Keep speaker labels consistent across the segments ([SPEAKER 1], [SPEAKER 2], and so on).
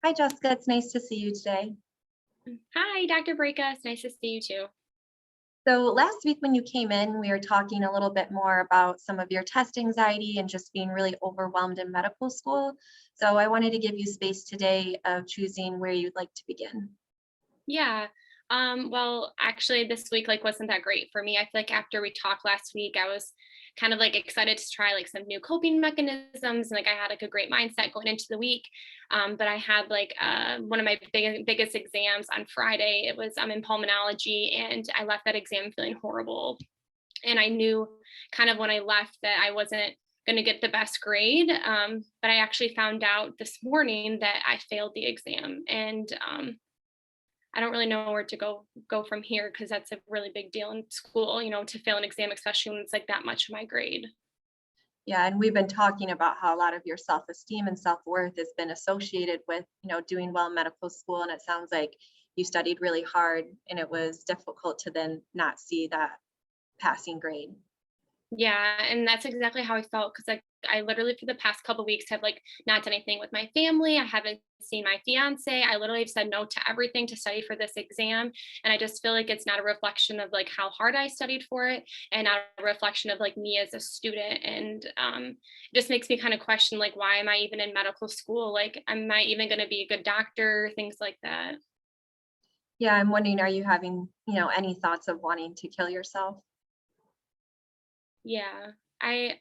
[SPEAKER 1] Hi, Jessica. It's nice to see you today.
[SPEAKER 2] Hi, Dr. Breakup. It's nice to see you too.
[SPEAKER 1] So, last week when you came in, we were talking a little bit more about some of your test anxiety and just being really overwhelmed in medical school. So, I wanted to give you space today of choosing where you'd like to begin.
[SPEAKER 2] Yeah. Well, actually this week wasn't that great for me. I feel like after we talked last week, I was kind of excited to try some new coping mechanisms and I had a great mindset going into the week. But I had one of my biggest exams on Friday. It was in pulmonology and I left that exam feeling horrible. And I knew kind of when I left that I wasn't going to get the best grade. But I actually found out this morning that I failed the exam. And I don't really know where to go from here because that's a really big deal in school, to fail an exam, especially when it's that much of my grade.
[SPEAKER 1] Yeah, and we've been talking about how a lot of your self-esteem and self-worth has been associated with, doing well in medical school. And it sounds like you studied really hard and it was difficult to then not see that passing grade.
[SPEAKER 2] Yeah, and that's exactly how I felt because I literally for the past couple weeks have not done anything with my family. I haven't seen my fiance. I literally have said no to everything to study for this exam, and I just feel like it's not a reflection of how hard I studied for it, and not a reflection of me as a student. And it just makes me kind of question why am I even in medical school? Am I even going to be a good doctor? Things like that.
[SPEAKER 1] Yeah, I'm wondering, are you having, any thoughts of wanting to kill yourself?
[SPEAKER 2] Yeah. I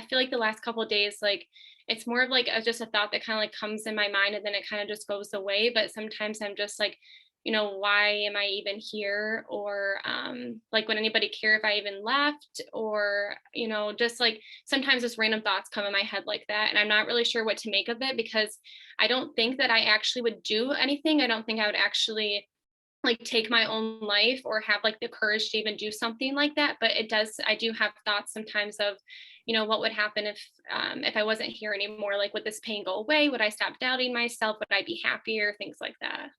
[SPEAKER 2] feel like the last couple of days, it's more of just a thought that kind of comes in my mind and then it kind of just goes away. But sometimes I'm just why am I even here? Or would anybody care if I even left? Or, just sometimes just random thoughts come in my head like that. And I'm not really sure what to make of it because I don't think that I actually would do anything. I don't think I would actually take my own life or have the courage to even do something like that. But I do have thoughts sometimes of what would happen if I wasn't here anymore. Would this pain go away? Would I stop doubting myself? Would I be happier? Things like that.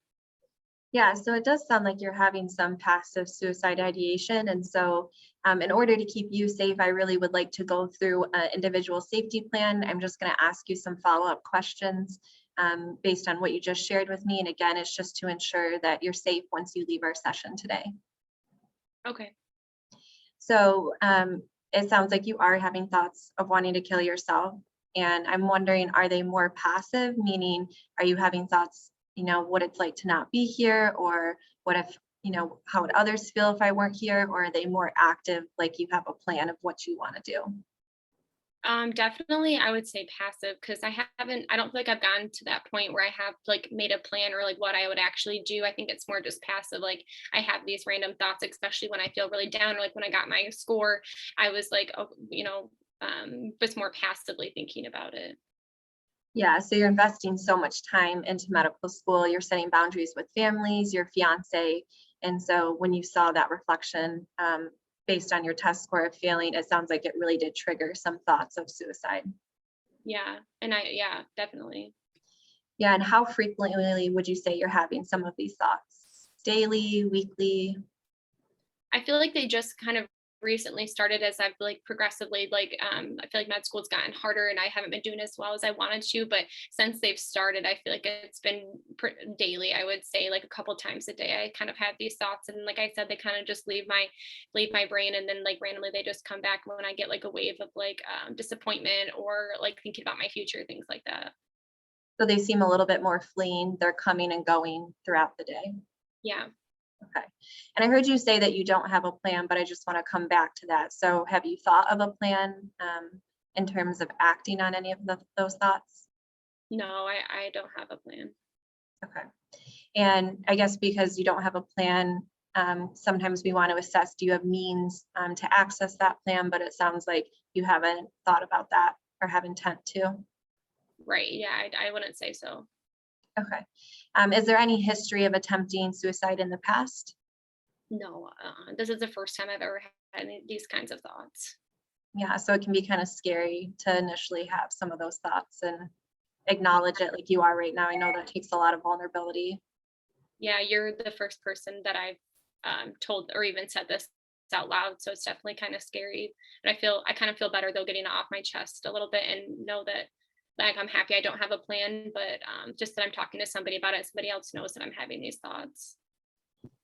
[SPEAKER 1] Yeah, so it does sound like you're having some passive suicide ideation. And so, in order to keep you safe, I really would like to go through an individual safety plan. I'm just going to ask you some follow-up questions based on what you just shared with me. And again, it's just to ensure that you're safe once you leave our session today.
[SPEAKER 2] Okay.
[SPEAKER 1] So, it sounds like you are having thoughts of wanting to kill yourself. And I'm wondering, are they more passive, meaning, are you having thoughts, what it's like to not be here, or what if, how would others feel if I weren't here, or are they more active, like you have a plan of what you want to do?
[SPEAKER 2] Definitely I would say passive because I don't feel like I've gotten to that point where I have made a plan or what I would actually do. I think it's more just passive. I have these random thoughts, especially when I feel really down or when I got my score, I was oh, just more passively thinking about it.
[SPEAKER 1] Yeah, so you're investing so much time into medical school, you're setting boundaries with families, your fiance. And so when you saw that reflection based on your test score of failing, it sounds like it really did trigger some thoughts of suicide.
[SPEAKER 2] Yeah, yeah, definitely.
[SPEAKER 1] Yeah, and how frequently would you say you're having some of these thoughts? Daily, weekly?
[SPEAKER 2] I feel like they just kind of recently started as I've progressively I feel like med school's gotten harder and I haven't been doing as well as I wanted to, but since they've started, I feel like it's been daily. I would say a couple times a day. I kind of have these thoughts, and like I said, they kind of just leave my brain, and then randomly they just come back when I get a wave of disappointment or thinking about my future, things like that.
[SPEAKER 1] So they seem a little bit more fleeing. They're coming and going throughout the day.
[SPEAKER 2] Yeah.
[SPEAKER 1] Okay. And I heard you say that you don't have a plan, but I just want to come back to that. So have you thought of a plan in terms of acting on any of those thoughts?
[SPEAKER 2] No, I don't have a plan.
[SPEAKER 1] Okay. And I guess because you don't have a plan, sometimes we want to assess, do you have means to access that plan? But it sounds like you haven't thought about that or have intent to.
[SPEAKER 2] Right. Yeah, I wouldn't say so.
[SPEAKER 1] Okay. Is there any history of attempting suicide in the past?
[SPEAKER 2] No, this is the first time I've ever had these kinds of thoughts.
[SPEAKER 1] Yeah, so it can be kind of scary to initially have some of those thoughts and acknowledge it like you are right now. I know that takes a lot of vulnerability.
[SPEAKER 2] Yeah, you're the first person that I've told or even said this out loud, so it's definitely kind of scary. But I kind of feel better though getting it off my chest a little bit and know that like I'm happy I don't have a plan, but just that I'm talking to somebody about it. Somebody else knows that I'm having these thoughts.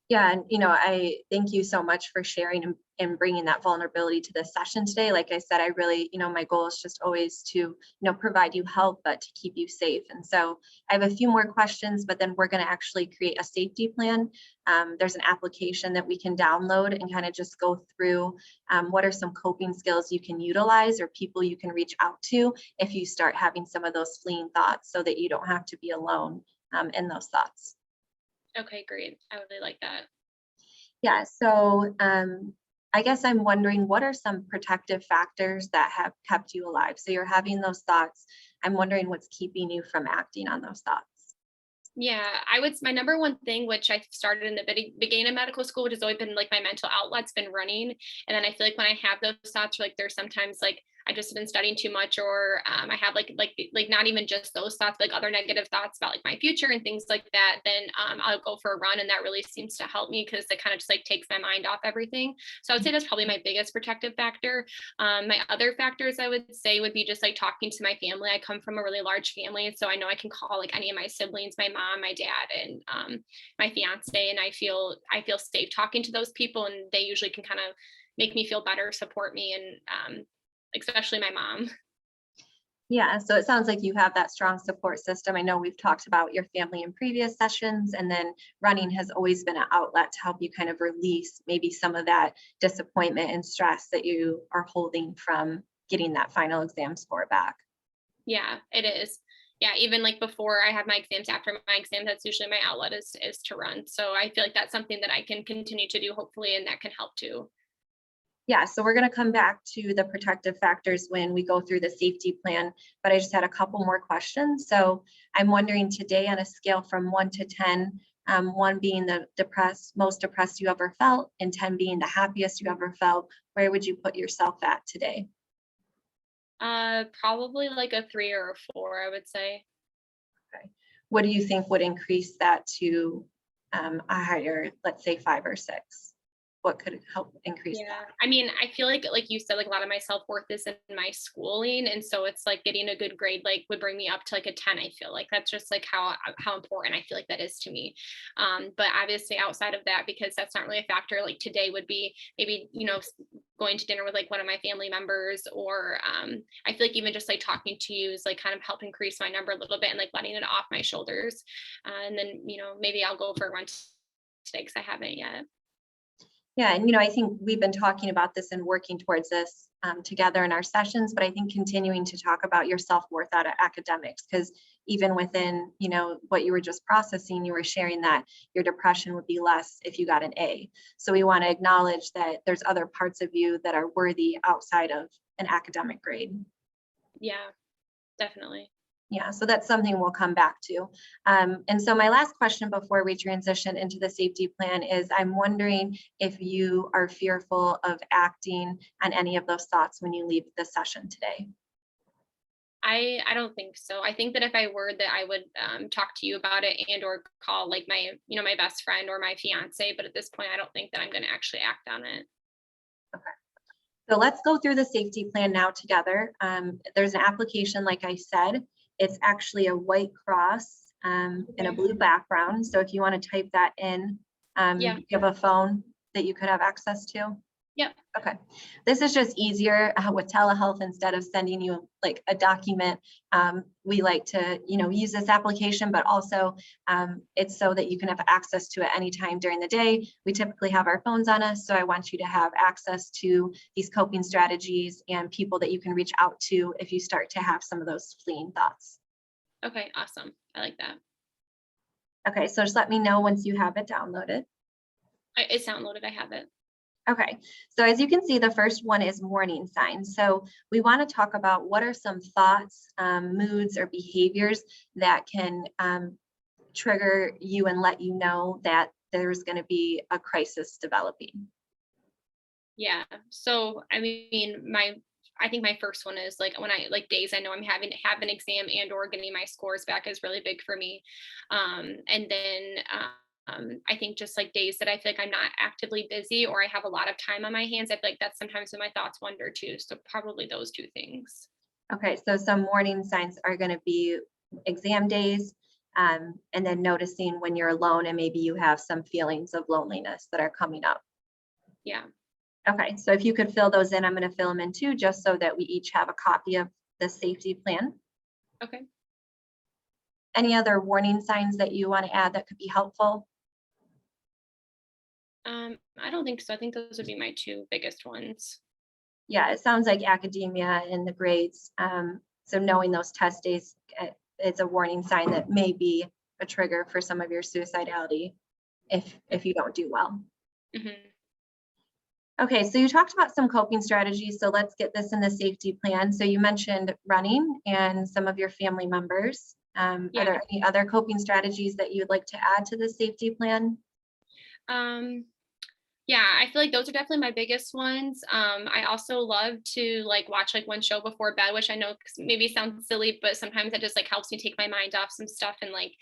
[SPEAKER 1] Yeah, and I thank you so much for sharing and bringing that vulnerability to this session today. Like I said, I really, my goal is just always to, provide you help, but to keep you safe. And so I have a few more questions, but then we're going to actually create a safety plan. There's an application that we can download and kind of just go through what are some coping skills you can utilize or people you can reach out to if you start having some of those fleeing thoughts, so that you don't have to be alone in those thoughts.
[SPEAKER 2] Okay, great. I would really like that.
[SPEAKER 1] Yeah, so I guess I'm wondering, what are some protective factors that have kept you alive? So you're having those thoughts. I'm wondering what's keeping you from acting on those thoughts.
[SPEAKER 2] Yeah, my number one thing, which I started in the beginning of medical school, which has always been like my mental outlet's been running. And then I feel like when I have those thoughts, or like there's sometimes like I just have been studying too much, or I have like not even just those thoughts, but like other negative thoughts about like my future and things like that. Then I'll go for a run, and that really seems to help me because it kind of just like takes my mind off everything. So I would say that's probably my biggest protective factor. My other factors I would say would be just like talking to my family. I come from a really large family, so I know I can call like any of my siblings, my mom, my dad, and my fiance, and I feel safe talking to those people, and they usually can kind of make me feel better, support me, and especially my mom.
[SPEAKER 1] Yeah, so it sounds like you have that strong support system. I know we've talked about your family in previous sessions, and then running has always been an outlet to help you kind of release maybe some of that disappointment and stress that you are holding from getting that final exam score back.
[SPEAKER 2] Yeah, it is. Yeah, even like before I have my exams, after my exam, that's usually my outlet is to run. So I feel like that's something that I can continue to do, hopefully, and that can help too.
[SPEAKER 1] Yeah, so we're going to come back to the protective factors when we go through the safety plan, but I just had a couple more questions. So I'm wondering today, on a scale from 1 to 10, 1 being the most depressed you ever felt, and 10 being the happiest you ever felt, where would you put yourself at today?
[SPEAKER 2] Probably like a 3 or a 4, I would say.
[SPEAKER 1] Okay. What do you think would increase that to a higher, let's say 5 or 6? What could help increase
[SPEAKER 2] Yeah.
[SPEAKER 1] that?
[SPEAKER 2] I mean, I feel like you said, like a lot of my self-worth is in my schooling. And so it's like getting a good grade like would bring me up to like a 10. I feel like that's just like how important I feel like that is to me. But obviously outside of that, because that's not really a factor, like today would be maybe, going to dinner with like one of my family members, or I feel like even just like talking to you is like kind of help increase my number a little bit and like letting it off my shoulders. And then, maybe I'll go for a run today because I haven't yet.
[SPEAKER 1] Yeah, and I think we've been talking about this and working towards this together in our sessions, but I think continuing to talk about your self-worth out of academics, because even within, what you were just processing, you were sharing that your depression would be less if you got an A. So we want to acknowledge that there's other parts of you that are worthy outside of an academic grade.
[SPEAKER 2] Yeah, definitely.
[SPEAKER 1] Yeah, so that's something we'll come back to. And so my last question before we transition into the safety plan is, I'm wondering if you are fearful of acting on any of those thoughts when you leave the session today.
[SPEAKER 2] I don't think so. I think that if I were, that I would talk to you about it and or call like my best friend or my fiance. But at this point, I don't think that I'm going to actually act on it.
[SPEAKER 1] Okay. So let's go through the safety plan now together. There's an application, like I said, it's actually a white cross and a blue background. So if you want to type that in,
[SPEAKER 2] Yeah.
[SPEAKER 1] you have a phone that you could have access to.
[SPEAKER 2] Yep.
[SPEAKER 1] Okay, this is just easier with telehealth. Instead of sending you like a document, we like to, use this application, but also it's so that you can have access to it anytime during the day. We typically have our phones on us, so I want you to have access to these coping strategies and people that you can reach out to if you start to have some of those fleeing thoughts.
[SPEAKER 2] Okay. Awesome. I like that.
[SPEAKER 1] Okay, so just let me know once you have it downloaded.
[SPEAKER 2] It's downloaded. I have it.
[SPEAKER 1] Okay, so as you can see, the first one is warning signs. So we want to talk about what are some thoughts, moods, or behaviors that can trigger you and let you know that there's going to be a crisis developing.
[SPEAKER 2] Yeah. So I think my first one is like when I like days I know I'm having to have an exam and or getting my scores back is really big for me. And then I think just like days that I feel like I'm not actively busy or I have a lot of time on my hands, I feel like that's sometimes when my thoughts wander too. So probably those two things.
[SPEAKER 1] Okay, so some warning signs are going to be exam days, and then noticing when you're alone and maybe you have some feelings of loneliness that are coming up.
[SPEAKER 2] Yeah.
[SPEAKER 1] Okay, so if you could fill those in, I'm going to fill them in too, just so that we each have a copy of the safety plan.
[SPEAKER 2] Okay.
[SPEAKER 1] Any other warning signs that you want to add that could be helpful?
[SPEAKER 2] I don't think so. I think those would be my two biggest ones.
[SPEAKER 1] Yeah, it sounds like academia and the grades. So knowing those test days, it's a warning sign that may be a trigger for some of your suicidality if you don't do well.
[SPEAKER 2] Hmm.
[SPEAKER 1] Okay, so you talked about some coping strategies. So let's get this in the safety plan. So you mentioned running and some of your family members. Are
[SPEAKER 2] Yeah.
[SPEAKER 1] there any other coping strategies that you'd like to add to the safety plan?
[SPEAKER 2] Um, yeah, I feel like those are definitely my biggest ones. I also love to like watch like one show before bed, which I know maybe sounds silly, but sometimes that just like helps me take my mind off some stuff and like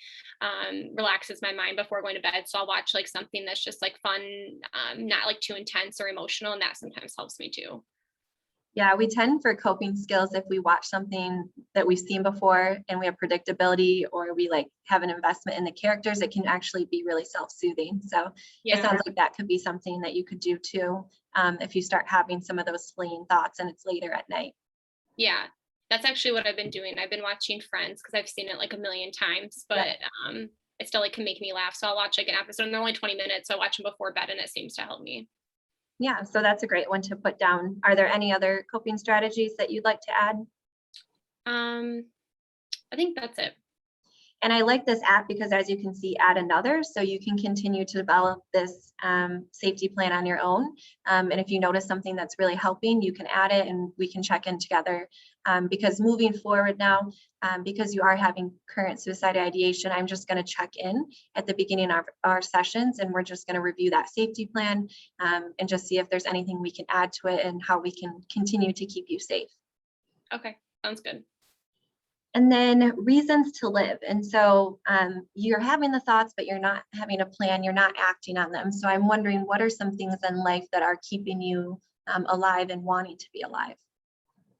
[SPEAKER 2] relaxes my mind before going to bed. So I'll watch like something that's just like fun, not like too intense or emotional, and that sometimes helps me too.
[SPEAKER 1] Yeah, we tend for coping skills if we watch something that we've seen before and we have predictability or we like have an investment in the characters, it can actually be really self-soothing. So it
[SPEAKER 2] Yeah.
[SPEAKER 1] sounds like that could be something that you could do too, if you start having some of those fleeing thoughts and it's later at night.
[SPEAKER 2] Yeah, that's actually what I've been doing. I've been watching Friends because I've seen it like a million times,
[SPEAKER 1] Yeah.
[SPEAKER 2] but it still like can make me laugh. So I'll watch like an episode and they're only 20 minutes. So I watch them before bed and it seems to help me.
[SPEAKER 1] Yeah, so that's a great one to put down. Are there any other coping strategies that you'd like to add?
[SPEAKER 2] Um, I think that's it.
[SPEAKER 1] And I like this app because as you can see, add another, so you can continue to develop this safety plan on your own. And if you notice something that's really helping, you can add it and we can check in together. Because moving forward now, because you are having current suicide ideation, I'm just gonna check in at the beginning of our sessions and we're just gonna review that safety plan and just see if there's anything we can add to it and how we can continue to keep you safe.
[SPEAKER 2] Okay, sounds good.
[SPEAKER 1] And then reasons to live. And so you're having the thoughts, but you're not having a plan, you're not acting on them. So I'm wondering, what are some things in life that are keeping you alive and wanting to be alive?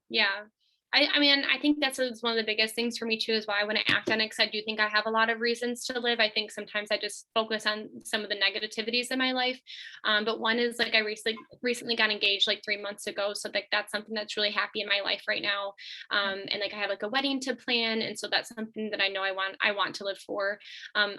[SPEAKER 2] Yeah. I mean, I think that's one of the biggest things for me too, is why I want to act on it. Cause I do think I have a lot of reasons to live. I think sometimes I just focus on some of the negativities in my life. But one is like I recently got engaged like 3 months ago. So like that's something that's really happy in my life right now. And like I have like a wedding to plan. And so that's something that I know I want to live for.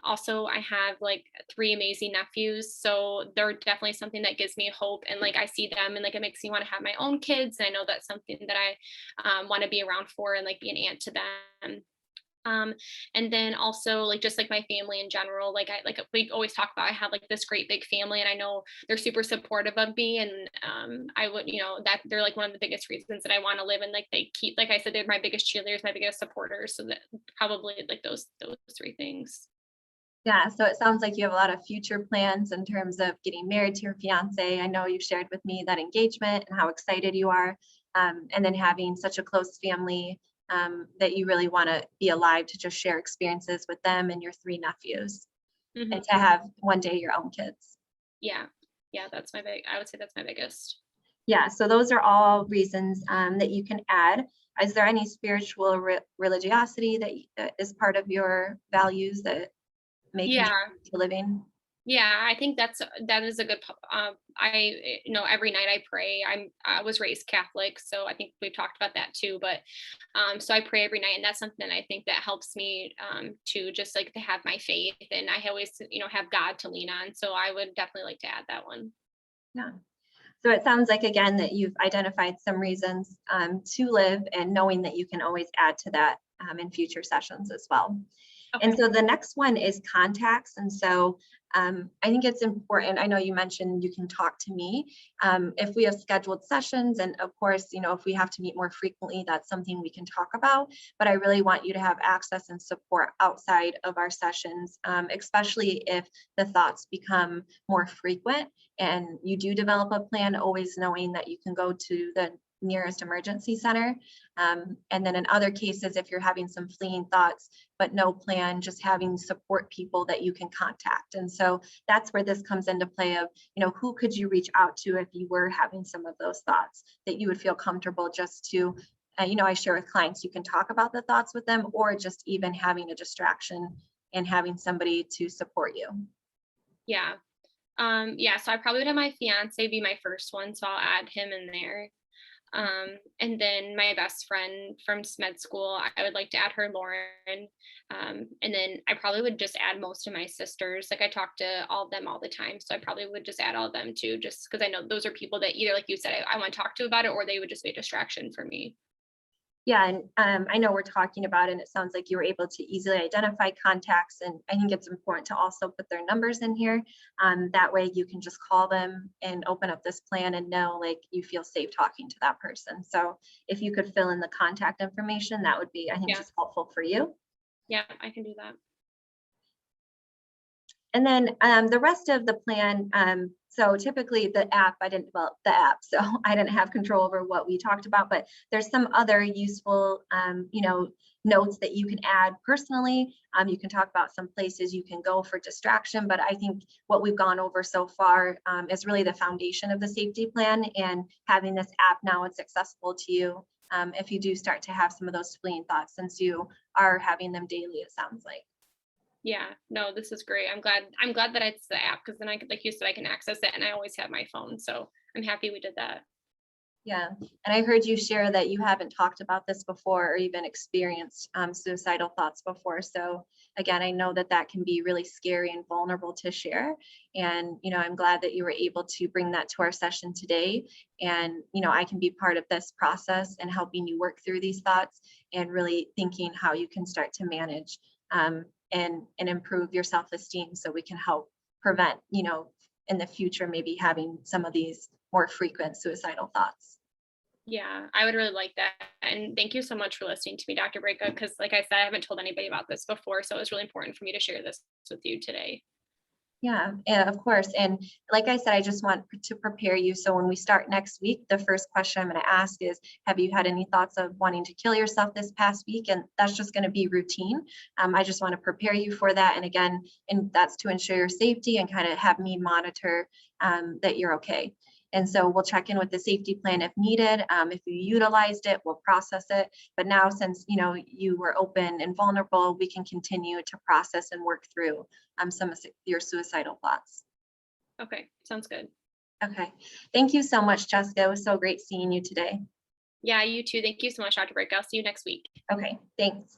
[SPEAKER 2] Also I have like three amazing nephews. So they're definitely something that gives me hope. And like I see them and like it makes me want to have my own kids. And I know that's something that I want to be around for and like be an aunt to them. um and then also like just like my family in general, like I like we always talk about, I have like this great big family and I know they're super supportive of me, and I would, that they're like one of the biggest reasons that I want to live, and like they keep, like I said, they're my biggest cheerleaders, my biggest supporters, so that probably like those three things.
[SPEAKER 1] Yeah, so it sounds like you have a lot of future plans in terms of getting married to your fiance. I know you shared with me that engagement and how excited you are, and then having such a close family that you really want to be alive to just share experiences with them and your three nephews, and
[SPEAKER 2] Hmm.
[SPEAKER 1] to have one day your own kids.
[SPEAKER 2] Yeah, yeah, that's my big, I would say that's my biggest.
[SPEAKER 1] Yeah, so those are all reasons that you can add. Is there any spiritual religiosity that is part of your values that may
[SPEAKER 2] Yeah.
[SPEAKER 1] contribute to living?
[SPEAKER 2] Yeah, I think that is a good. Every night I pray. I was raised Catholic, so I think we've talked about that too. But so I pray every night, and that's something I think that helps me to just like to have my faith, and I always have God to lean on. So I would definitely like to add that one.
[SPEAKER 1] Yeah. So it sounds like again that you've identified some reasons to live and knowing that you can always add to that in future sessions as well. And
[SPEAKER 2] Okay.
[SPEAKER 1] so the next one is contacts. And so I think it's important. I know you mentioned you can talk to me if we have scheduled sessions. And of course, if we have to meet more frequently, that's something we can talk about. But I really want you to have access and support outside of our sessions, especially if the thoughts become more frequent and you do develop a plan, always knowing that you can go to the nearest emergency center. And then in other cases, if you're having some fleeing thoughts, but no plan, just having support people that you can contact. And so that's where this comes into play of, who could you reach out to if you were having some of those thoughts that you would feel comfortable just to I share with clients, you can talk about the thoughts with them, or just even having a distraction and having somebody to support you.
[SPEAKER 2] Yeah. Yeah, so I probably would have my fiance be my first one, so I'll add him in there. And then my best friend from med school, I would like to add her, Lauren. And then I probably would just add most of my sisters. Like I talk to all of them all the time. So I probably would just add all of them too, just because I know those are people that either, like you said, I want to talk to about it, or they would just be a distraction for me.
[SPEAKER 1] Yeah, and I know we're talking about it, and it sounds like you were able to easily identify contacts, and I think it's important to also put their numbers in here. That way you can just call them and open up this plan and know like you feel safe talking to that person. So if you could fill in the contact information, that would be, I think,
[SPEAKER 2] Yeah.
[SPEAKER 1] just helpful for you.
[SPEAKER 2] Yeah, I can do that.
[SPEAKER 1] And then the rest of the plan, so typically the app, I didn't develop the app, so I didn't have control over what we talked about, but there's some other useful, notes that you can add personally. You can talk about some places you can go for distraction, but I think what we've gone over so far is really the foundation of the safety plan, and having this app now, it's accessible to you if you do start to have some of those fleeting thoughts, since you are having them daily, it sounds like.
[SPEAKER 2] Yeah, no, this is great. I'm glad that it's the app, because then I could, like you said, I can access it, and I always have my phone. So I'm happy we did that.
[SPEAKER 1] Yeah, and I heard you share that you haven't talked about this before or even experienced suicidal thoughts before. So again, I know that that can be really scary and vulnerable to share. And, I'm glad that you were able to bring that to our session today. And, I can be part of this process and helping you work through these thoughts and really thinking how you can start to manage and improve your self-esteem, so we can help prevent, in the future, maybe having some of these more frequent suicidal thoughts.
[SPEAKER 2] Yeah, I would really like that. And thank you so much for listening to me, Dr. Breka, because like I said, I haven't told anybody about this before. So it was really important for me to share this with you today.
[SPEAKER 1] Yeah, of course. And like I said, I just want to prepare you. So when we start next week, the first question I'm going to ask is, have you had any thoughts of wanting to kill yourself this past week? And that's just going to be routine. I just want to prepare you for that. And again, and that's to ensure your safety and kind of have me monitor that you're okay. And so we'll check in with the safety plan if needed. If you utilized it, we'll process it. But now, since you were open and vulnerable, we can continue to process and work through some of your suicidal thoughts.
[SPEAKER 2] Okay, sounds good.
[SPEAKER 1] Okay. Thank you so much, Jessica. It was so great seeing you today.
[SPEAKER 2] Yeah, you too. Thank you so much, Dr. Breka. I'll see you next week.
[SPEAKER 1] Okay, thanks.